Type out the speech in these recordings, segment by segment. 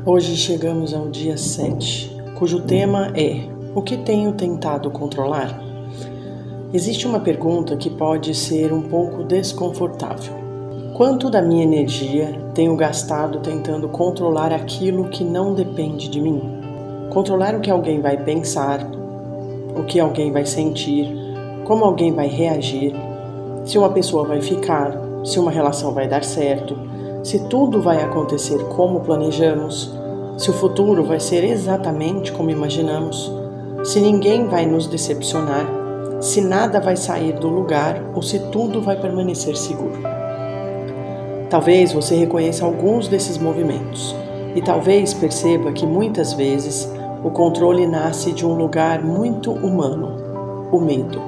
Hoje chegamos ao dia 7, cujo tema é: o que tenho tentado controlar? Existe uma pergunta que pode ser um pouco desconfortável. Quanto da minha energia tenho gastado tentando controlar aquilo que não depende de mim? Controlar o que alguém vai pensar, o que alguém vai sentir, como alguém vai reagir, se uma pessoa vai ficar, se uma relação vai dar certo, se tudo vai acontecer como planejamos, se o futuro vai ser exatamente como imaginamos, se ninguém vai nos decepcionar, se nada vai sair do lugar ou se tudo vai permanecer seguro. Talvez você reconheça alguns desses movimentos e talvez perceba que muitas vezes o controle nasce de um lugar muito humano, o medo.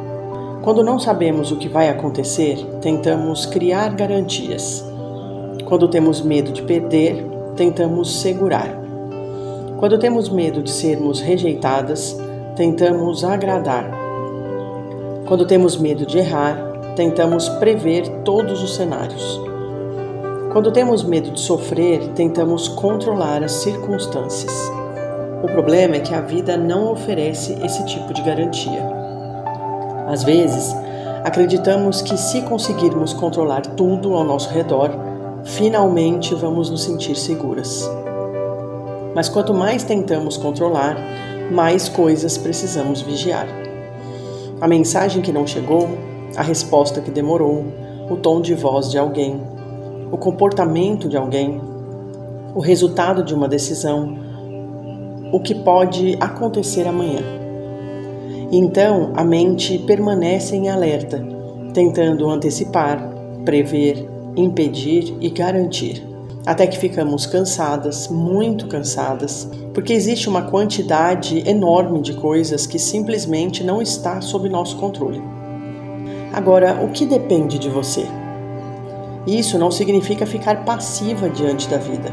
Quando não sabemos o que vai acontecer, tentamos criar garantias. Quando temos medo de perder, tentamos segurar. Quando temos medo de sermos rejeitadas, tentamos agradar. Quando temos medo de errar, tentamos prever todos os cenários. Quando temos medo de sofrer, tentamos controlar as circunstâncias. O problema é que a vida não oferece esse tipo de garantia. Às vezes, acreditamos que se conseguirmos controlar tudo ao nosso redor, finalmente vamos nos sentir seguras. Mas quanto mais tentamos controlar, mais coisas precisamos vigiar. A mensagem que não chegou, a resposta que demorou, o tom de voz de alguém, o comportamento de alguém, o resultado de uma decisão, o que pode acontecer amanhã. Então, a mente permanece em alerta, tentando antecipar, prever, impedir e garantir, até que ficamos cansadas, muito cansadas, porque existe uma quantidade enorme de coisas que simplesmente não está sob nosso controle. Agora, o que depende de você? Isso não significa ficar passiva diante da vida.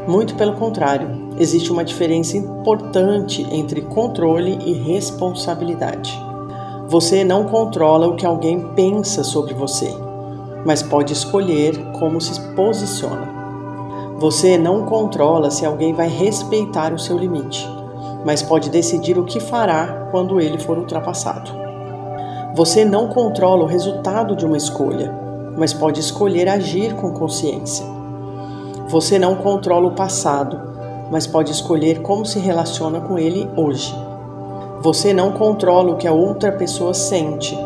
Muito pelo contrário, existe uma diferença importante entre controle e responsabilidade. Você não controla o que alguém pensa sobre você, mas pode escolher como se posiciona. Você não controla se alguém vai respeitar o seu limite, mas pode decidir o que fará quando ele for ultrapassado. Você não controla o resultado de uma escolha, mas pode escolher agir com consciência. Você não controla o passado, mas pode escolher como se relaciona com ele hoje. Você não controla o que a outra pessoa sente,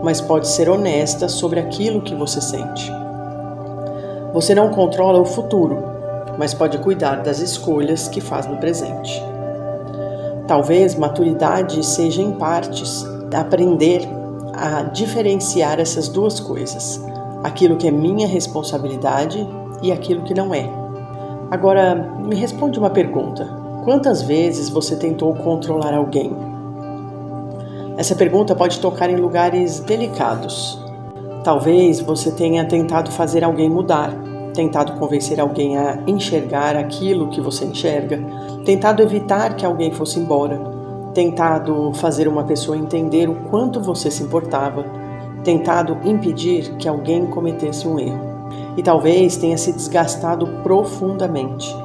mas pode ser honesta sobre aquilo que você sente. Você não controla o futuro, mas pode cuidar das escolhas que faz no presente. Talvez maturidade seja em partes aprender a diferenciar essas duas coisas, aquilo que é minha responsabilidade e aquilo que não é. Agora, me responde uma pergunta. Quantas vezes você tentou controlar alguém? Essa pergunta pode tocar em lugares delicados. Talvez você tenha tentado fazer alguém mudar, tentado convencer alguém a enxergar aquilo que você enxerga, tentado evitar que alguém fosse embora, tentado fazer uma pessoa entender o quanto você se importava, tentado impedir que alguém cometesse um erro. E talvez tenha se desgastado profundamente.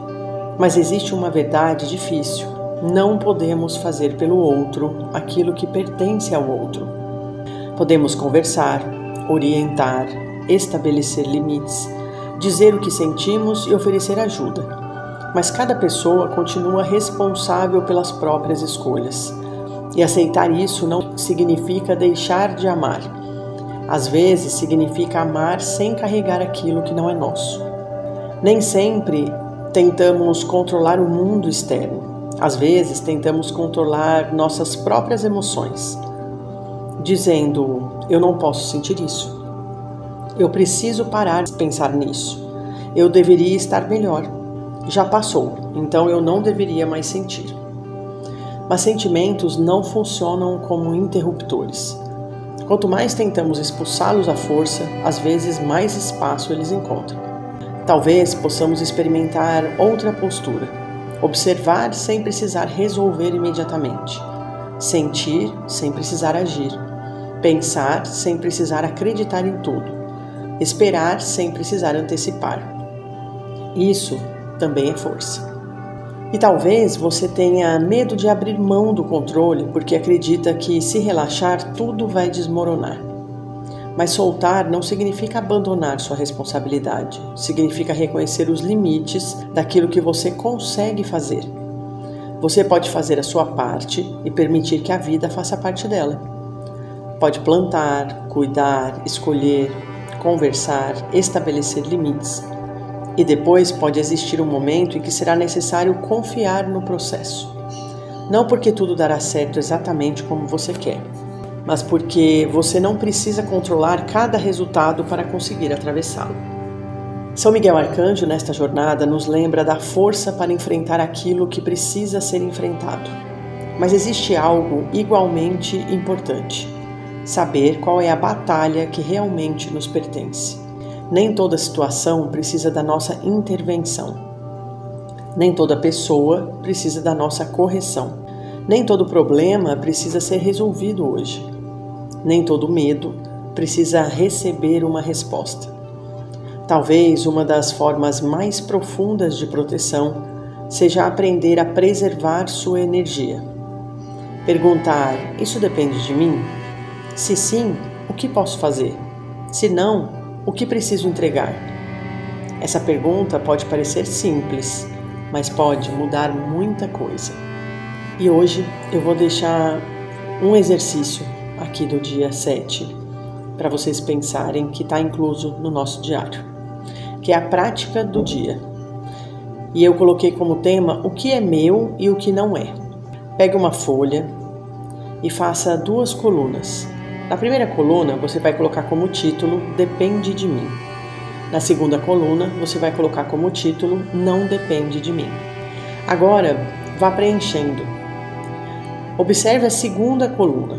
Mas existe uma verdade difícil. Não podemos fazer pelo outro aquilo que pertence ao outro. Podemos conversar, orientar, estabelecer limites, dizer o que sentimos e oferecer ajuda. Mas cada pessoa continua responsável pelas próprias escolhas. E aceitar isso não significa deixar de amar. Às vezes significa amar sem carregar aquilo que não é nosso. Nem sempre tentamos controlar o mundo externo. Às vezes tentamos controlar nossas próprias emoções, dizendo: eu não posso sentir isso. Eu preciso parar de pensar nisso. Eu deveria estar melhor. Já passou, então eu não deveria mais sentir. Mas sentimentos não funcionam como interruptores. Quanto mais tentamos expulsá-los à força, às vezes mais espaço eles encontram. Talvez possamos experimentar outra postura. Observar sem precisar resolver imediatamente. Sentir sem precisar agir. Pensar sem precisar acreditar em tudo. Esperar sem precisar antecipar. Isso também é força. E talvez você tenha medo de abrir mão do controle porque acredita que, se relaxar, tudo vai desmoronar. Mas soltar não significa abandonar sua responsabilidade, significa reconhecer os limites daquilo que você consegue fazer. Você pode fazer a sua parte e permitir que a vida faça parte dela. Pode plantar, cuidar, escolher, conversar, estabelecer limites. E depois pode existir um momento em que será necessário confiar no processo. Não porque tudo dará certo exatamente como você quer, mas porque você não precisa controlar cada resultado para conseguir atravessá-lo. São Miguel Arcanjo, nesta jornada, nos lembra da força para enfrentar aquilo que precisa ser enfrentado. Mas existe algo igualmente importante: saber qual é a batalha que realmente nos pertence. Nem toda situação precisa da nossa intervenção. Nem toda pessoa precisa da nossa correção. Nem todo problema precisa ser resolvido hoje. Nem todo medo precisa receber uma resposta. Talvez uma das formas mais profundas de proteção seja aprender a preservar sua energia. Perguntar: isso depende de mim? Se sim, o que posso fazer? Se não, o que preciso entregar? Essa pergunta pode parecer simples, mas pode mudar muita coisa. E hoje eu vou deixar um exercício aqui do dia 7 para vocês pensarem, que está incluso no nosso diário, que é a prática do dia. E eu coloquei como tema o que é meu e o que não é. Pegue uma folha e faça 2 colunas. Na primeira coluna, você vai colocar como título Depende de mim. Na segunda coluna, você vai colocar como título Não depende de mim. Agora, vá preenchendo. Observe a segunda coluna.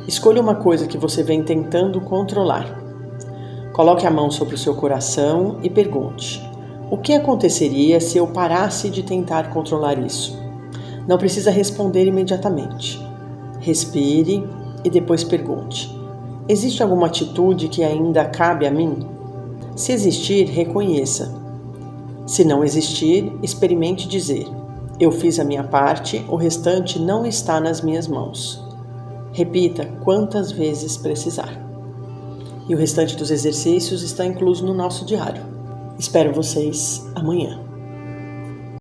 Escolha uma coisa que você vem tentando controlar. Coloque a mão sobre o seu coração e pergunte: o que aconteceria se eu parasse de tentar controlar isso? Não precisa responder imediatamente. Respire e depois pergunte: existe alguma atitude que ainda cabe a mim? Se existir, reconheça. Se não existir, experimente dizer: eu fiz a minha parte, o restante não está nas minhas mãos. Repita quantas vezes precisar. E o restante dos exercícios está incluso no nosso diário. Espero vocês amanhã.